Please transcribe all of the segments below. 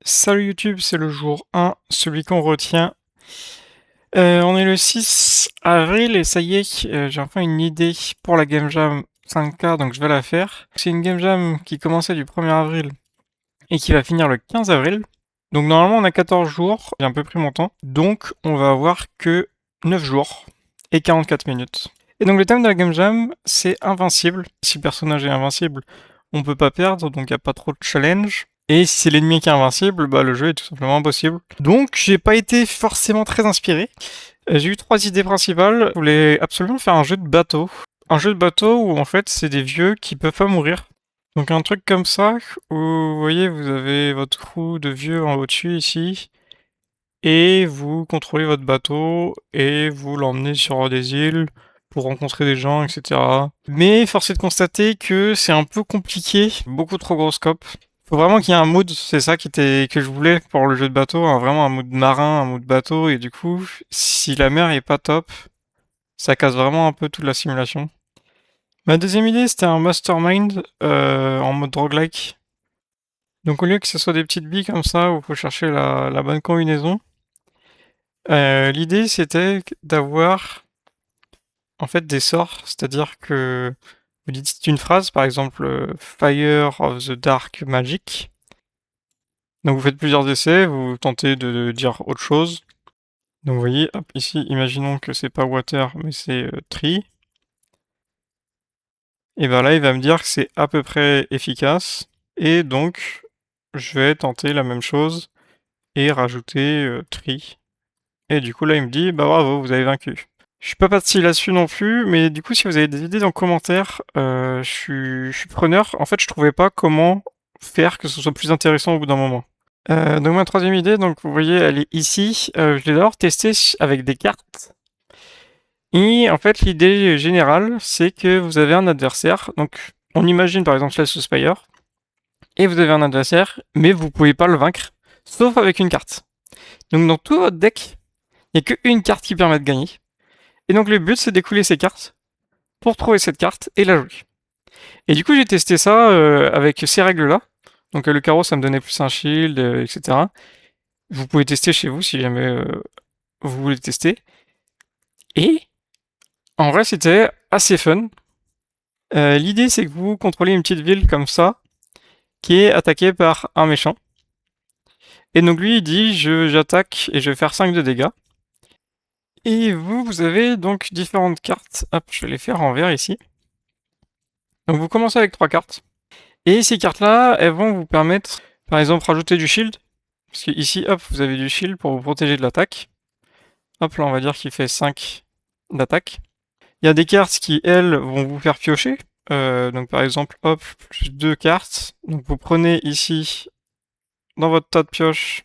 Salut YouTube, c'est le jour 1, celui qu'on retient. On est le 6 avril et ça y est, j'ai enfin une idée pour la Game Jam 5K, donc je vais la faire. C'est une Game Jam qui commençait du 1er avril et qui va finir le 15 avril. Donc normalement on a 14 jours, j'ai un peu pris mon temps, donc on va avoir que 9 jours et 44 minutes. Et donc le thème de la Game Jam, c'est invincible. Si le personnage est invincible, on peut pas perdre, donc il n'y a pas trop de challenge. Et si c'est l'ennemi qui est invincible, bah le jeu est tout simplement impossible. Donc j'ai pas été forcément très inspiré. J'ai eu 3 idées principales. Je voulais absolument faire un jeu de bateau. Un jeu de bateau où en fait c'est des vieux qui peuvent pas mourir. Donc un truc comme ça, où vous voyez, vous avez votre crew de vieux en au-dessus ici, et vous contrôlez votre bateau, et vous l'emmenez sur des îles pour rencontrer des gens, etc. Mais force est de constater que c'est un peu compliqué, beaucoup trop gros scope. Faut vraiment qu'il y ait un mood, c'est ça que je voulais pour le jeu de bateau, hein, vraiment un mood marin, un mood bateau, et du coup, si la mer est pas top, ça casse vraiment un peu toute la simulation. Ma deuxième idée, c'était un mastermind en mode roguelike. Donc au lieu que ce soit des petites billes comme ça, où il faut chercher la bonne combinaison, l'idée c'était d'avoir en fait des sorts, c'est-à-dire que vous dites une phrase, par exemple Fire of the Dark Magic. Donc vous faites plusieurs essais, vous tentez de dire autre chose. Donc vous voyez, hop, ici, imaginons que c'est pas water, mais c'est tree. Et ben là, il va me dire que c'est à peu près efficace. Et donc, je vais tenter la même chose et rajouter tree. Et du coup, là, il me dit, bah bravo, vous avez vaincu. Je suis pas parti là-dessus non plus, mais du coup, si vous avez des idées dans les commentaires, je suis preneur. En fait, je trouvais pas comment faire que ce soit plus intéressant au bout d'un moment. Donc ma troisième idée, donc vous voyez, elle est ici. Je l'ai d'abord testée avec des cartes. Et en fait, l'idée générale, c'est que vous avez un adversaire. Donc, on imagine par exemple Slay the Spire, et vous avez un adversaire, mais vous pouvez pas le vaincre, sauf avec une carte. Donc dans tout votre deck, il n'y a qu'une carte qui permet de gagner. Et donc le but, c'est d'écouler ces cartes pour trouver cette carte et la jouer. Et du coup, j'ai testé ça avec ces règles-là. Donc le carreau, ça me donnait plus un shield, etc. Vous pouvez tester chez vous si jamais vous voulez tester. Et en vrai, c'était assez fun. L'idée, c'est que vous contrôlez une petite ville comme ça, qui est attaquée par un méchant. Et donc lui, il dit, j'attaque et je vais faire 5 de dégâts. Et vous avez donc différentes cartes. Hop, je vais les faire en vert ici. Donc vous commencez avec 3 cartes. Et ces cartes-là, elles vont vous permettre, par exemple, rajouter du shield. Parce que ici, hop, vous avez du shield pour vous protéger de l'attaque. Hop, là, on va dire qu'il fait 5 d'attaque. Il y a des cartes qui, elles, vont vous faire piocher. Donc par exemple, hop, plus 2 cartes. Donc vous prenez ici, dans votre tas de pioche,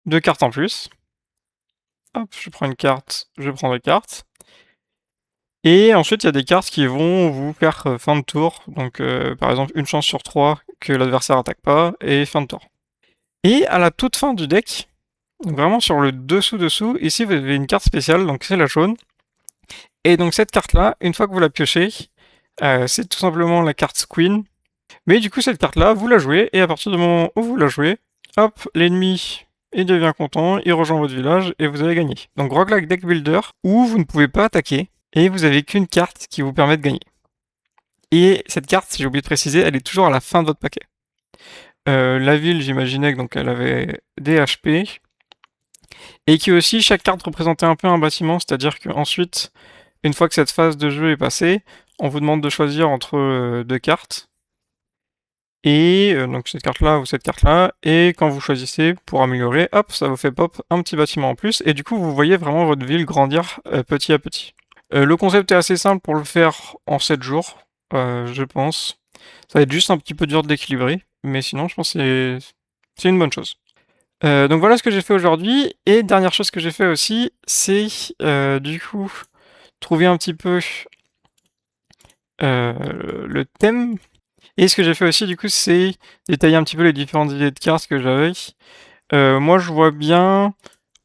2 cartes en plus. Hop, je prends une carte, je prends 2 cartes. Et ensuite, il y a des cartes qui vont vous faire fin de tour. Donc par exemple, une chance sur 3 que l'adversaire attaque pas, et fin de tour. Et à la toute fin du deck, donc vraiment sur le dessous, ici vous avez une carte spéciale, donc c'est la jaune. Et donc cette carte-là, une fois que vous la piochez, c'est tout simplement la carte Queen. Mais du coup, cette carte-là, vous la jouez, et à partir du moment où vous la jouez, hop, l'ennemi, il devient content, il rejoint votre village, et vous avez gagné. Donc roguelike deck builder, où vous ne pouvez pas attaquer, et vous avez qu'une carte qui vous permet de gagner. Et cette carte, si j'ai oublié de préciser, elle est toujours à la fin de votre paquet. La ville, j'imaginais que donc elle avait des HP, et que aussi chaque carte représentait un peu un bâtiment, c'est-à-dire qu'ensuite, une fois que cette phase de jeu est passée, on vous demande de choisir entre 2 cartes. Et donc cette carte-là ou cette carte-là, et quand vous choisissez pour améliorer, hop, ça vous fait pop un petit bâtiment en plus, et du coup vous voyez vraiment votre ville grandir petit à petit. Le concept est assez simple pour le faire en 7 jours, je pense. Ça va être juste un petit peu dur d'équilibrer, mais sinon je pense que c'est une bonne chose. Donc voilà ce que j'ai fait aujourd'hui, et dernière chose que j'ai fait aussi, c'est du coup trouver un petit peu le thème. Et ce que j'ai fait aussi, du coup, c'est détailler un petit peu les différentes idées de cartes que j'avais. Moi, je vois bien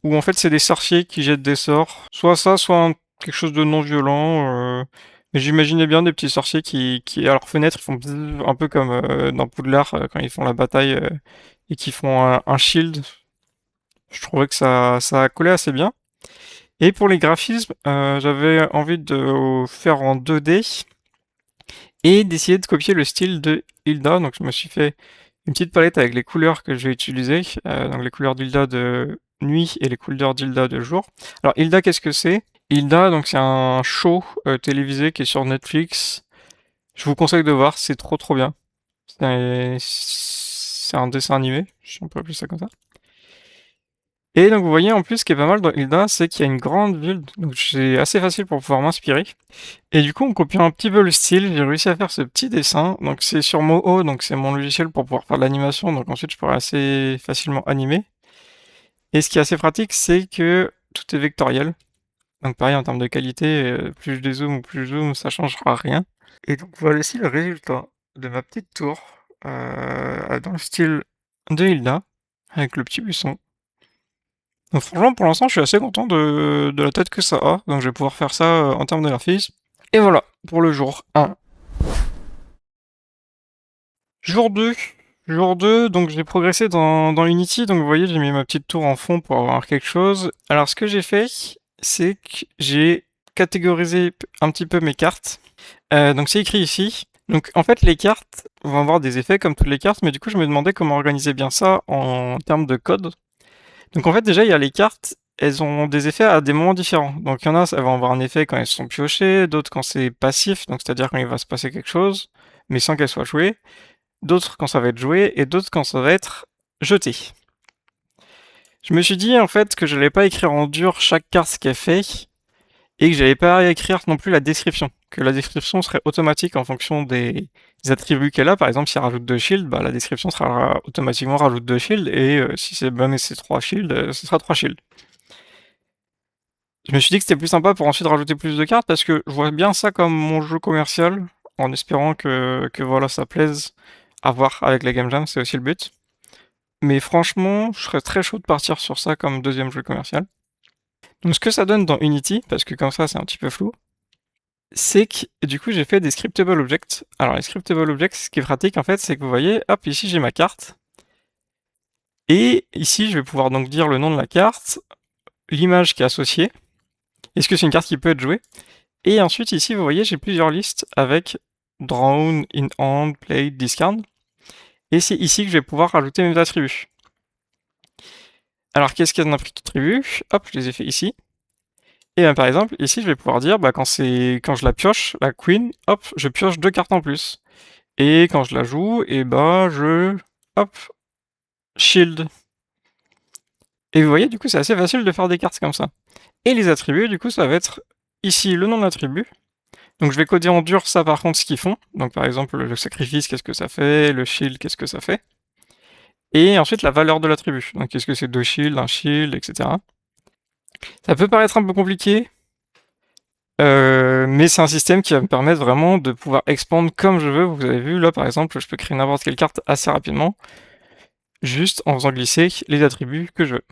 où en fait c'est des sorciers qui jettent des sorts. Soit ça, soit quelque chose de non violent. Mais j'imaginais bien des petits sorciers qui à leur fenêtre, ils font bzzz, un peu comme dans Poudlard quand ils font la bataille et qui font un shield. Je trouvais que ça collait assez bien. Et pour les graphismes, j'avais envie de faire en 2D et d'essayer de copier le style de Hilda. Donc je me suis fait une petite palette avec les couleurs que je vais utiliser, donc les couleurs d'Hilda de nuit et les couleurs d'Hilda de jour. Alors Hilda, qu'est-ce que c'est? Hilda, donc c'est un show télévisé qui est sur Netflix. Je vous conseille de voir, c'est trop trop bien. C'est un dessin animé, si on peut appeler ça comme ça. Et donc vous voyez en plus ce qui est pas mal dans Hilda, c'est qu'il y a une grande ville, donc c'est assez facile pour pouvoir m'inspirer. Et du coup, en copiant un petit peu le style, j'ai réussi à faire ce petit dessin. Donc c'est sur Moho, donc c'est mon logiciel pour pouvoir faire de l'animation, donc ensuite je pourrais assez facilement animer. Et ce qui est assez pratique, c'est que tout est vectoriel. Donc pareil en termes de qualité, plus je dézoome ou plus je zoome, ça changera rien. Et donc voilà ici le résultat de ma petite tour dans le style de Hilda, avec le petit buisson. Donc franchement, pour l'instant, je suis assez content de la tête que ça a. Donc je vais pouvoir faire ça en termes de graphisme. Et voilà, pour le jour 1. Jour 2. Jour 2, donc j'ai progressé dans Unity. Donc vous voyez, j'ai mis ma petite tour en fond pour avoir quelque chose. Alors ce que j'ai fait, c'est que j'ai catégorisé un petit peu mes cartes. Donc c'est écrit ici. Donc en fait, les cartes vont avoir des effets comme toutes les cartes, mais du coup, je me demandais comment organiser bien ça en termes de code. Donc en fait, déjà, il y a les cartes, elles ont des effets à des moments différents. Donc il y en a, elles vont avoir un effet quand elles sont piochées, d'autres quand c'est passif, donc c'est-à-dire quand il va se passer quelque chose, mais sans qu'elles soient jouées, d'autres quand ça va être joué, et d'autres quand ça va être jeté. Je me suis dit en fait que je n'allais pas écrire en dur chaque carte ce qu'elle fait, et que j'allais pas écrire non plus la description. Que la description serait automatique en fonction des attributs qu'elle a. Par exemple, si elle rajoute 2 shields, bah, la description sera automatiquement rajoute 2 shields, et si c'est même c'est 3 shields, ce sera 3 shields. Je me suis dit que c'était plus sympa pour ensuite rajouter plus de cartes parce que je vois bien ça comme mon jeu commercial, en espérant que voilà, ça plaise à voir avec la Game Jam, c'est aussi le but. Mais franchement, je serais très chaud de partir sur ça comme deuxième jeu commercial. Donc ce que ça donne dans Unity, parce que comme ça c'est un petit peu flou, c'est que du coup j'ai fait des scriptable objects. Alors les scriptable objects, ce qui est pratique en fait, c'est que vous voyez, hop, ici j'ai ma carte. Et ici je vais pouvoir donc dire le nom de la carte, l'image qui est associée. Est-ce que c'est une carte qui peut être jouée? Et ensuite, ici, vous voyez, j'ai plusieurs listes avec Drawn, In Hand, Played, Discard. Et c'est ici que je vais pouvoir rajouter mes attributs. Alors, qu'est-ce qu'il y a dans attributs? Hop, je les ai fait ici. Et bien, par exemple, ici, je vais pouvoir dire, bah, quand je la pioche, la Queen, hop, je pioche 2 cartes en plus. Et quand je la joue, et bah, hop, Shield. Et vous voyez, du coup, c'est assez facile de faire des cartes comme ça. Et les attributs, du coup, ça va être ici le nom de l'attribut. Donc je vais coder en dur ça par contre ce qu'ils font. Donc par exemple le sacrifice, qu'est-ce que ça fait, le shield, qu'est-ce que ça fait. Et ensuite la valeur de l'attribut. Donc est-ce que c'est 2 shields, un shield, etc. Ça peut paraître un peu compliqué, mais c'est un système qui va me permettre vraiment de pouvoir expandre comme je veux. Vous avez vu là par exemple, je peux créer n'importe quelle carte assez rapidement, juste en faisant glisser les attributs que je veux.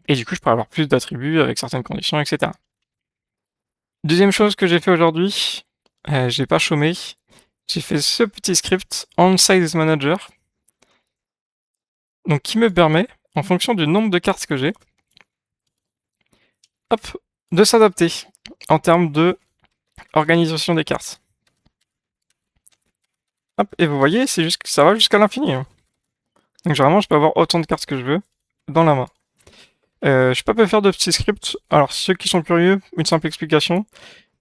Et du coup je pourrais avoir plus d'attributs avec certaines conditions, etc. Deuxième chose que j'ai fait aujourd'hui, j'ai pas chômé, j'ai fait ce petit script on Size Manager, donc qui me permet, en fonction du nombre de cartes que j'ai, hop, de s'adapter en termes de organisation des cartes. Hop, et vous voyez, ça va jusqu'à l'infini. Hein. Donc vraiment, je peux avoir autant de cartes que je veux dans la main. Je peux pas faire de petits scripts. Alors ceux qui sont curieux, une simple explication.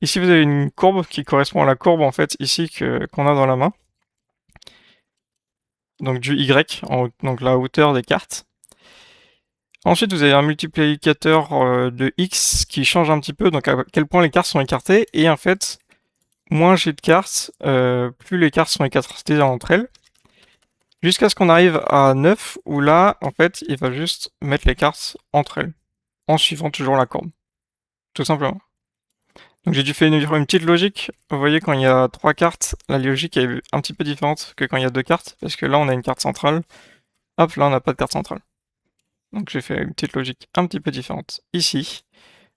Ici, vous avez une courbe qui correspond à la courbe en fait ici qu'on a dans la main. Donc du Y, donc la hauteur des cartes. Ensuite, vous avez un multiplicateur de X qui change un petit peu, donc à quel point les cartes sont écartées. Et en fait, moins j'ai de cartes, plus les cartes sont écartées entre elles. Jusqu'à ce qu'on arrive à 9, où là, en fait, il va juste mettre les cartes entre elles, en suivant toujours la courbe. Tout simplement. Donc j'ai dû faire une petite logique. Vous voyez, quand il y a 3 cartes, la logique est un petit peu différente que quand il y a 2 cartes, parce que là, on a une carte centrale. Hop, là, on n'a pas de carte centrale. Donc j'ai fait une petite logique un petit peu différente ici.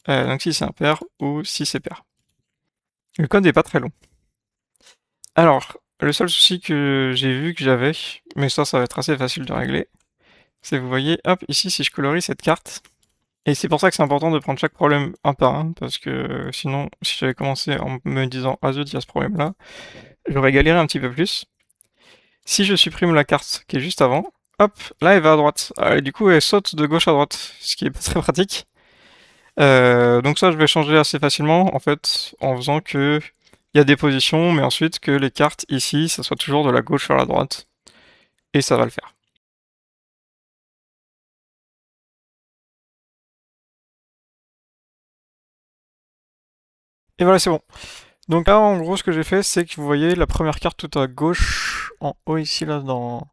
Donc si c'est impair ou si c'est pair. Le code est pas très long. Alors, le seul souci que j'ai vu que j'avais, mais ça va être assez facile de régler, c'est vous voyez, hop, ici si je colorie cette carte, et c'est pour ça que c'est important de prendre chaque problème un par un, parce que sinon, si j'avais commencé en me disant ah zut, il y a ce problème-là, j'aurais galéré un petit peu plus. Si je supprime la carte qui est juste avant, hop, là elle va à droite. Et du coup elle saute de gauche à droite, ce qui est pas très pratique. Donc ça je vais changer assez facilement en fait, en faisant que il y a des positions, mais ensuite que les cartes ici, ça soit toujours de la gauche vers la droite. Et ça va le faire. Et voilà, c'est bon. Donc là, en gros, ce que j'ai fait, c'est que vous voyez la première carte tout à gauche, en haut ici, là, dans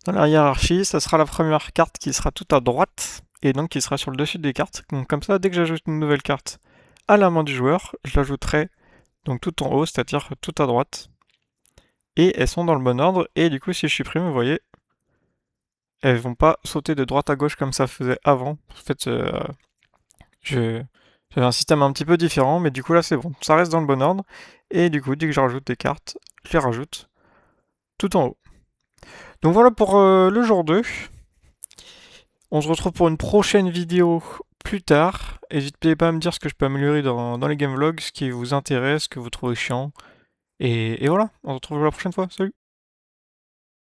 la hiérarchie, ça sera la première carte qui sera tout à droite, et donc qui sera sur le dessus des cartes. Donc comme ça, dès que j'ajoute une nouvelle carte à la main du joueur, je l'ajouterai donc tout en haut, c'est-à-dire tout à droite. Et elles sont dans le bon ordre, et du coup, si je supprime, vous voyez, elles vont pas sauter de droite à gauche comme ça faisait avant. En fait, je... j'avais un système un petit peu différent, mais du coup là c'est bon, ça reste dans le bon ordre. Et du coup, dès que je rajoute des cartes, je les rajoute tout en haut. Donc voilà pour le jour 2. On se retrouve pour une prochaine vidéo plus tard. N'hésitez pas à me dire ce que je peux améliorer dans les game vlogs, ce qui vous intéresse, ce que vous trouvez chiant. Et voilà, on se retrouve la prochaine fois. Salut!